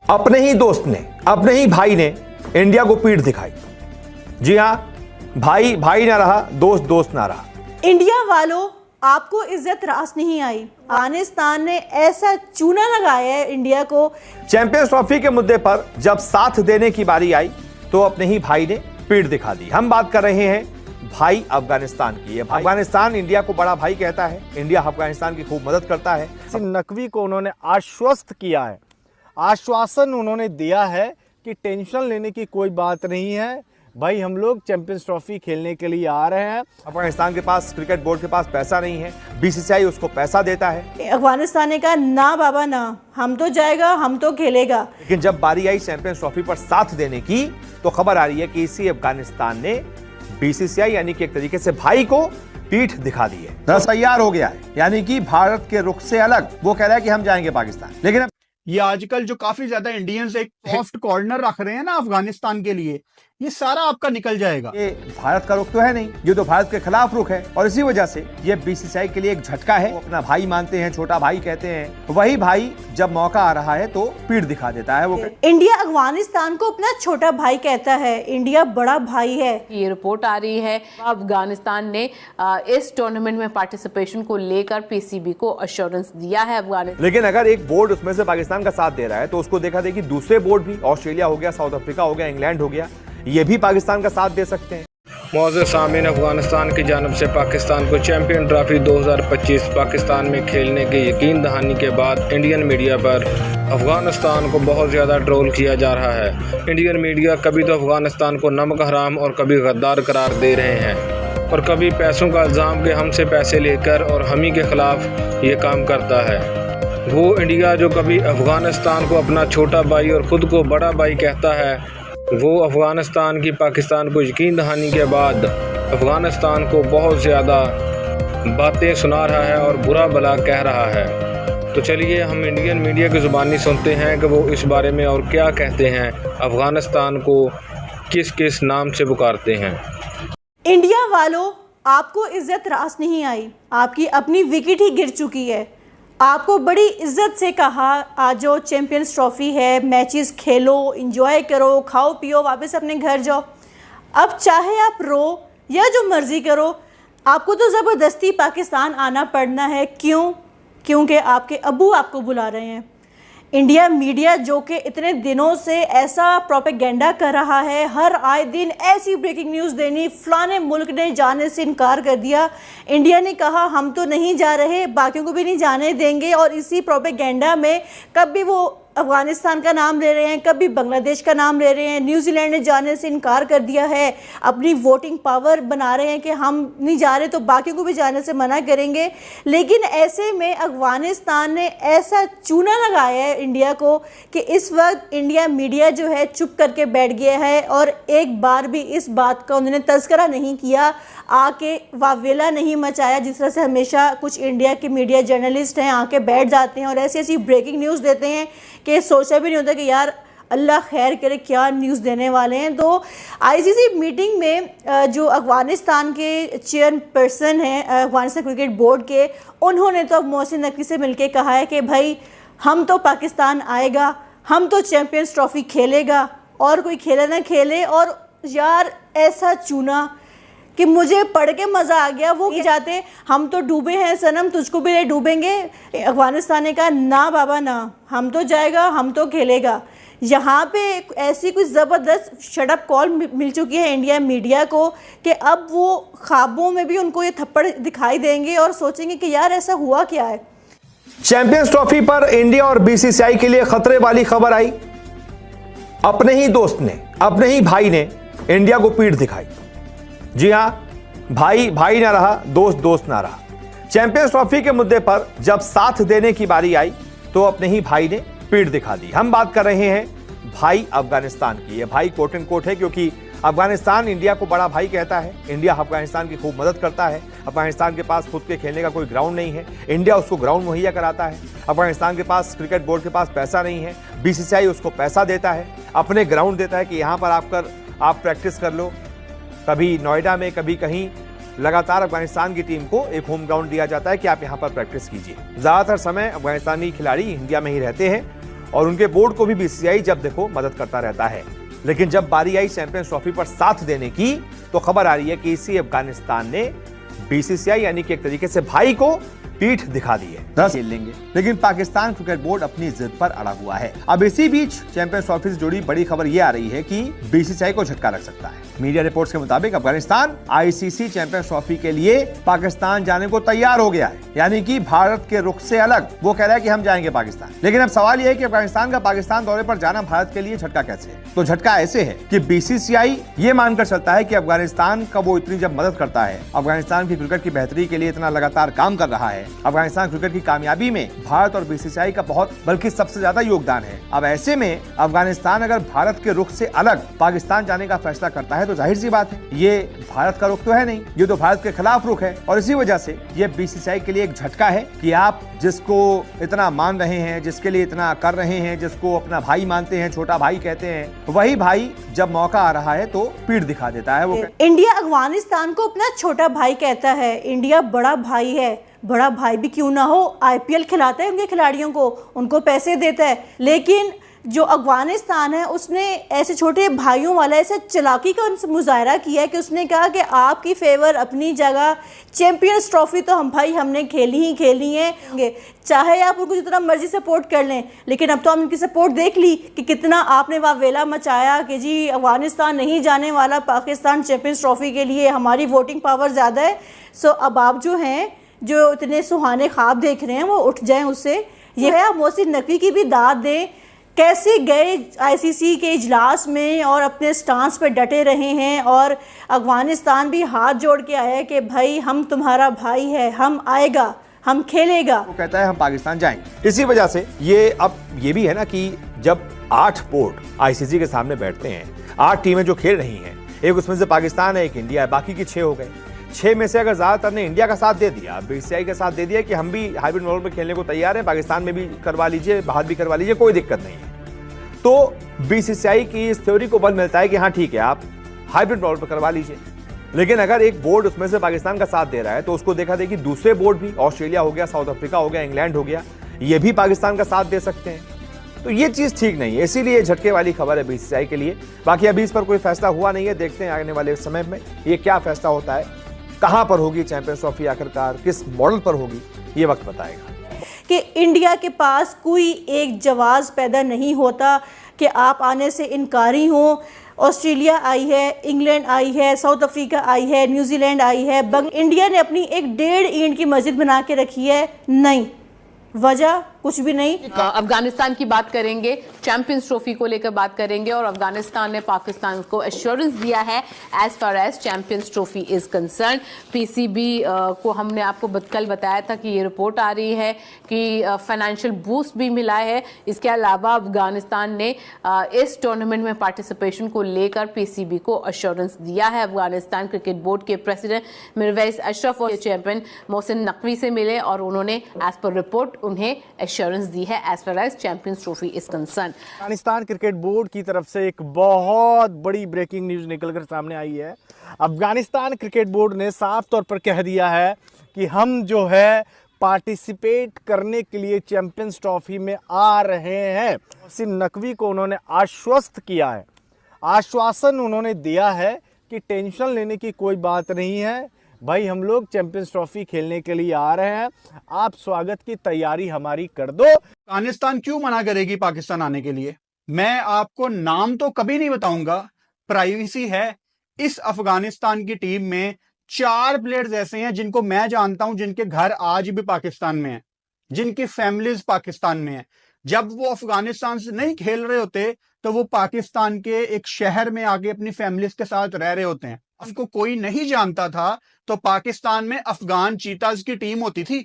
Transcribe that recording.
अपने ही दोस्त ने, अपने ही भाई ने इंडिया को पीठ दिखाई। जी हां, भाई भाई ना रहा, दोस्त दोस्त ना रहा। इंडिया वालों, आपको इज्जत रास नहीं आई। अफगानिस्तान ने ऐसा चूना लगाया है इंडिया को। चैंपियंस ट्रॉफी के मुद्दे पर जब साथ देने की बारी आई तो अपने ही भाई ने पीठ दिखा दी। हम बात कर रहे हैं भाई अफगानिस्तान की। अफगानिस्तान इंडिया को बड़ा भाई कहता है, इंडिया अफगानिस्तान की खूब मदद करता है। नकवी को उन्होंने आश्वस्त किया है, आश्वासन उन्होंने दिया है कि टेंशन लेने की कोई बात नहीं है भाई, हम लोग चैंपियंस ट्रॉफी खेलने के लिए आ रहे हैं। अफगानिस्तान के पास, क्रिकेट बोर्ड के पास पैसा नहीं है, बीसीसीआई उसको पैसा देता है। अफगानिस्तान ने कहा ना बाबा ना, हम तो जाएगा, हम तो खेलेगा। लेकिन जब बारी आई चैंपियंस ट्रॉफी पर साथ देने की तो खबर आ रही है कि इसी अफगानिस्तान ने बीसीसीआई यानी कि एक तरीके से भाई को पीठ दिखा दी है, तैयार हो गया है। यानी कि भारत के रुख से अलग वो कह रहा है कि हम जाएंगे पाकिस्तान। लेकिन ये आजकल जो काफी ज्यादा इंडियंस एक सॉफ्ट कॉर्नर रख रहे हैं ना अफगानिस्तान के लिए, ये सारा आपका निकल जाएगा। ये भारत का रुख तो है नहीं, ये तो भारत के खिलाफ रुख है और इसी वजह से ये बीसीसीआई के लिए एक झटका है। वो अपना भाई मानते हैं, छोटा भाई कहते हैं, वही भाई जब मौका आ रहा है तो पीठ दिखा देता है। वो इंडिया अफगानिस्तान को अपना छोटा भाई कहता है, इंडिया बड़ा भाई है। ये रिपोर्ट आ रही है अफगानिस्तान ने इस टूर्नामेंट में पार्टिसिपेशन को लेकर पीसीबी को अश्योरेंस दिया है अफगानिस्तान। लेकिन अगर एक बोर्ड उसमें से पाकिस्तान का साथ दे रहा है तो उसको देखा देखी दूसरे बोर्ड भी, ऑस्ट्रेलिया हो गया, साउथ अफ्रीका हो गया, इंग्लैंड हो गया, ये भी पाकिस्तान का साथ दे सकते हैं। मौजूद सामीन, अफगानिस्तान की जानब से पाकिस्तान को चैंपियन ट्रॉफी 2025 पाकिस्तान में खेलने की यकीन दहानी के बाद इंडियन मीडिया पर अफगानिस्तान को बहुत ज़्यादा ट्रोल किया जा रहा है। इंडियन मीडिया कभी तो अफगानिस्तान को नमक हराम और कभी गद्दार करार दे रहे हैं और कभी पैसों का इल्ज़ाम के हमसे पैसे लेकर और हम ही के ख़िलाफ़ ये काम करता है। वो इंडिया जो कभी अफगानिस्तान को अपना छोटा भाई और ख़ुद को बड़ा भाई कहता है, वो अफ़गानिस्तान की पाकिस्तान को यकीन दहानी के बाद अफ़गानिस्तान को बहुत ज़्यादा बातें सुना रहा है और बुरा भला कह रहा है। तो चलिए हम इंडियन मीडिया की ज़ुबानी सुनते हैं कि वो इस बारे में और क्या कहते हैं, अफ़गानिस्तान को किस किस नाम से पुकारते हैं। इंडिया वालों, आपको इज्जत रास नहीं आई। आपकी अपनी विकेट ही गिर चुकी है। आपको बड़ी इज्जत से कहा आज जो चैंपियंस ट्रॉफी है, मैचेस खेलो, एंजॉय करो, खाओ पियो, वापस अपने घर जाओ। अब चाहे आप रो या जो मर्ज़ी करो, आपको तो ज़बरदस्ती पाकिस्तान आना पड़ना है। क्यों? क्योंकि आपके अब्बू आपको बुला रहे हैं। इंडिया मीडिया जो कि इतने दिनों से ऐसा प्रोपेगेंडा कर रहा है, हर आए दिन ऐसी ब्रेकिंग न्यूज़ देनी, फ़लाने मुल्क ने जाने से इनकार कर दिया, इंडिया ने कहा हम तो नहीं जा रहे, बाकियों को भी नहीं जाने देंगे। और इसी प्रोपेगेंडा में कभी वो अफ़गानिस्तान का नाम ले रहे हैं, कभी बांग्लादेश का नाम ले रहे हैं, न्यूजीलैंड ने जाने से इनकार कर दिया है, अपनी वोटिंग पावर बना रहे हैं कि हम नहीं जा रहे तो बाकियों को भी जाने से मना करेंगे। लेकिन ऐसे में अफ़गानिस्तान ने ऐसा चूना लगाया है इंडिया को कि इस वक्त इंडिया मीडिया जो है चुप करके बैठ गया है और एक बार भी इस बात का उन्होंने तज़किरा नहीं किया, आके वावेला नहीं मचाया, जिस तरह से हमेशा कुछ इंडिया के मीडिया जर्नलिस्ट हैं आके बैठ जाते हैं और ऐसी ऐसी ब्रेकिंग न्यूज़ देते हैं कि सोचा भी नहीं होता कि यार अल्लाह खैर करे क्या न्यूज़ देने वाले हैं। तो आईसीसी मीटिंग में जो अफ़गानिस्तान के चेयरपर्सन हैं अफ़गानिस्तान क्रिकेट बोर्ड के, उन्होंने तो मोहसिन नकवी से मिलके कहा है कि भाई हम तो पाकिस्तान आएगा, हम तो चैंपियंस ट्रॉफी खेलेगा और कोई खेले ना खेले। और यार ऐसा चूना कि मुझे पढ़ के मज़ा आ गया। वो जाते हम तो डूबे हैं सनम, तुझको भी डूबेंगे। अफ़गानिस्तान ने कहा ना बाबा ना, हम तो जाएगा, हम तो खेलेगा। यहाँ पे ऐसी कुछ ज़बरदस्त शटअप कॉल मिल चुकी है इंडिया मीडिया को कि अब वो ख्वाबों में भी उनको ये थप्पड़ दिखाई देंगे और सोचेंगे कि यार ऐसा हुआ क्या है। चैंपियंस ट्रॉफी पर इंडिया और बीसीसीआई के लिए खतरे वाली खबर आई। अपने ही दोस्त ने, अपने ही भाई ने इंडिया को पीठ दिखाई। जी हां, भाई भाई ना रहा, दोस्त दोस्त ना रहा। चैंपियंस ट्रॉफी के मुद्दे पर जब साथ देने की बारी आई तो अपने ही भाई ने पीठ दिखा दी। हम बात कर रहे हैं भाई अफगानिस्तान की। ये भाई कोट एंड कोट है क्योंकि अफगानिस्तान इंडिया को बड़ा भाई कहता है, इंडिया अफगानिस्तान की खूब मदद करता है। अफगानिस्तान के पास खुद के खेलने का कोई ग्राउंड नहीं है, इंडिया उसको ग्राउंड मुहैया कराता है। अफगानिस्तान के पास, क्रिकेट बोर्ड के पास पैसा नहीं है, बीसीसीआई उसको पैसा देता है, अपने ग्राउंड देता है कि यहाँ पर आप प्रैक्टिस कर लो। कभी नोएडा में, कभी कहीं, लगातार अफगानिस्तान की टीम को एक होम ग्राउंड दिया जाता है कि आप यहाँ पर प्रैक्टिस कीजिए। ज़्यादातर समय अफगानिस्तानी खिलाड़ी इंडिया में ही रहते हैं और उनके बोर्ड को भी बीसीसीआई जब देखो मदद करता रहता है। लेकिन जब बारी आई चैंपियंस ट्रॉफी पर साथ देने की तो खबर आ रही है कि इसी अफगानिस्तान ने बीसीसीआई यानी कि एक तरीके से भाई को पीठ दिखा दी है। खेल लेंगे, लेकिन पाकिस्तान क्रिकेट बोर्ड अपनी जिद पर अड़ा हुआ है। अब इसी बीच चैंपियंस ट्रॉफी से जुड़ी बड़ी खबर यह आ रही है कि बीसीसीआई को झटका लग सकता है। मीडिया रिपोर्ट्स के मुताबिक अफगानिस्तान आईसीसी चैंपियंस ट्रॉफी के लिए पाकिस्तान जाने को तैयार हो गया है, यानी कि भारत के रुख से अलग वो कह रहा है कि हम जाएंगे पाकिस्तान। लेकिन अब सवाल यह है कि अफगानिस्तान का पाकिस्तान दौरे पर जाना भारत के लिए झटका कैसे है? तो झटका ऐसे है कि बीसीसीआई ये मानकर चलता है कि अफगानिस्तान का वो इतनी जब मदद करता है, अफगानिस्तान की क्रिकेट की बेहतरी के लिए इतना लगातार काम कर रहा है, अफगानिस्तान क्रिकेट की कामयाबी में भारत और बीसीसीआई का बहुत बल्कि सबसे ज्यादा योगदान है। अब ऐसे में अफगानिस्तान अगर भारत के रुख से अलग पाकिस्तान जाने का फैसला करता है तो जाहिर सी बात है ये भारत का रुख तो है नहीं, ये तो भारत के खिलाफ रुख है। और इसी वजह से ये बीसीसीआई के लिए एक झटका है कि आप जिसको इतना मान रहे हैं, जिसके लिए इतना कर रहे हैं, जिसको अपना भाई मानते हैं, छोटा भाई कहते हैं, वही भाई जब मौका आ रहा है तो पीठ दिखा देता है। वो इंडिया अफगानिस्तान को अपना छोटा भाई कहता है, इंडिया बड़ा भाई है। बड़ा भाई भी क्यों ना हो, आईपीएल खिलाता है उनके खिलाड़ियों को, उनको पैसे देता है। लेकिन जो अफगानिस्तान है उसने ऐसे छोटे भाइयों वाला ऐसे चालाकी का मुजाहरा किया है कि उसने कहा कि आपकी फेवर अपनी जगह, चैंपियंस ट्रॉफी तो हमने खेली है, चाहे आप उनको जितना मर्जी सपोर्ट कर लें। लेकिन अब तो हम इनकी सपोर्ट देख ली कि कितना आपने वावेला मचाया कि जी अफगानिस्तान नहीं जाने वाला पाकिस्तान चैंपियंस ट्रॉफी के लिए, हमारी वोटिंग पावर ज़्यादा है। सो अब आप जो इतने सुहाने ख्वाब देख रहे हैं वो उठ जाएं उससे। यह है आप मोहसिन नकवी की भी दाद दें, कैसे गए आईसीसी के इजलास में और अपने स्टांस पे डटे रहे हैं, और अफगानिस्तान भी हाथ जोड़ के आया है कि भाई हम तुम्हारा भाई है, हम आएगा, हम खेलेगा। वो कहता है हम पाकिस्तान जाएंगे। इसी वजह से ये अब ये भी है ना कि जब 8 बोर्ड आईसीसी के सामने बैठते हैं, 8 टीमें जो खेल रही हैं, एक उसमें से पाकिस्तान है, एक इंडिया है, बाकी की 6 हो गए। 6 में से अगर ज्यादातर ने इंडिया का साथ दे दिया, बीसीसीआई का साथ दे दिया कि हम भी हाइब्रिड मॉडल में खेलने को तैयार हैं, पाकिस्तान में भी करवा लीजिए, बाहर भी करवा लीजिए, कोई दिक्कत नहीं है, तो बीसीसीआई की इस थ्योरी को बल मिलता है कि हाँ ठीक है आप हाइब्रिड मॉडल पर करवा लीजिए। लेकिन अगर एक बोर्ड उसमें से पाकिस्तान का साथ दे रहा है तो उसको देखा देखी दूसरे बोर्ड भी, ऑस्ट्रेलिया हो गया, साउथ अफ्रीका हो गया, इंग्लैंड हो गया, ये भी पाकिस्तान का साथ दे सकते हैं। तो ये चीज ठीक नहीं है, इसीलिए झटके वाली खबर है बीसीसीआई के लिए। बाकी अभी इस पर कोई फैसला हुआ नहीं है, देखते हैं आने वाले समय में ये क्या फैसला होता है, कहां पर होगी चैंपियंस ट्रॉफी, आखिरकार किस मॉडल पर होगी, ये वक्त बताएगा। कि इंडिया के पास कोई एक जवाब पैदा नहीं होता कि आप आने से इनकारी हो। ऑस्ट्रेलिया आई है, इंग्लैंड आई है, साउथ अफ्रीका आई है, न्यूजीलैंड आई है, इंडिया ने अपनी एक 1.5 ईंट की मस्जिद बना के रखी है। नहीं, वजह कुछ भी नहीं। अफगानिस्तान की बात करेंगे, चैंपियंस ट्रॉफी को लेकर बात करेंगे, और अफगानिस्तान ने पाकिस्तान को एश्योरेंस दिया है as far as Champions Trophy is concern. PCB को हमने आपको कल बताया था कि ये रिपोर्ट आ रही है कि फाइनेंशियल बूस्ट भी मिला है। इसके अलावा अफगानिस्तान ने इस टूर्नामेंट में पार्टिसिपेशन को लेकर पीसीबी को एश्योरेंस दिया है। अफगानिस्तान क्रिकेट बोर्ड के प्रेसिडेंट मिरवैस अशरफ और चैंपियन मोहसिन नकवी से मिले और उन्होंने एज पर रिपोर्ट उन्हें एश्योरेंस दी है as far as Champions Trophy is concern. Afghanistan cricket board की तरफ से एक बहुत बड़ी ब्रेकिंग न्यूज निकलकर सामने आई है। अफगानिस्तान क्रिकेट बोर्ड ने साफ तौर पर कह दिया है कि हम जो है पार्टिसिपेट करने के लिए चैंपियंस ट्रॉफी में आ रहे हैं। मोहसिन नकवी को उन्होंने आश्वस्त किया है, आश्वासन उन्होंने दिया है कि टेंशन लेने की कोई बात नहीं है भाई, हम लोग चैंपियंस ट्रॉफी खेलने के लिए आ रहे हैं, आप स्वागत की तैयारी हमारी कर दो। अफगानिस्तान क्यों मना करेगी पाकिस्तान आने के लिए? मैं आपको नाम तो कभी नहीं बताऊंगा, प्राइवेसी है। इस अफगानिस्तान की टीम में 4 प्लेयर्स ऐसे हैं जिनको मैं जानता हूं, जिनके घर आज भी पाकिस्तान में हैं, जिनकी फैमिलीज पाकिस्तान में हैं। जब वो अफगानिस्तान से नहीं खेल रहे होते तो वो पाकिस्तान के एक शहर में आके अपनी फैमिलीज के साथ रह रहे होते हैं। उनको कोई नहीं जानता था तो पाकिस्तान में अफगान चीताज की टीम होती थी।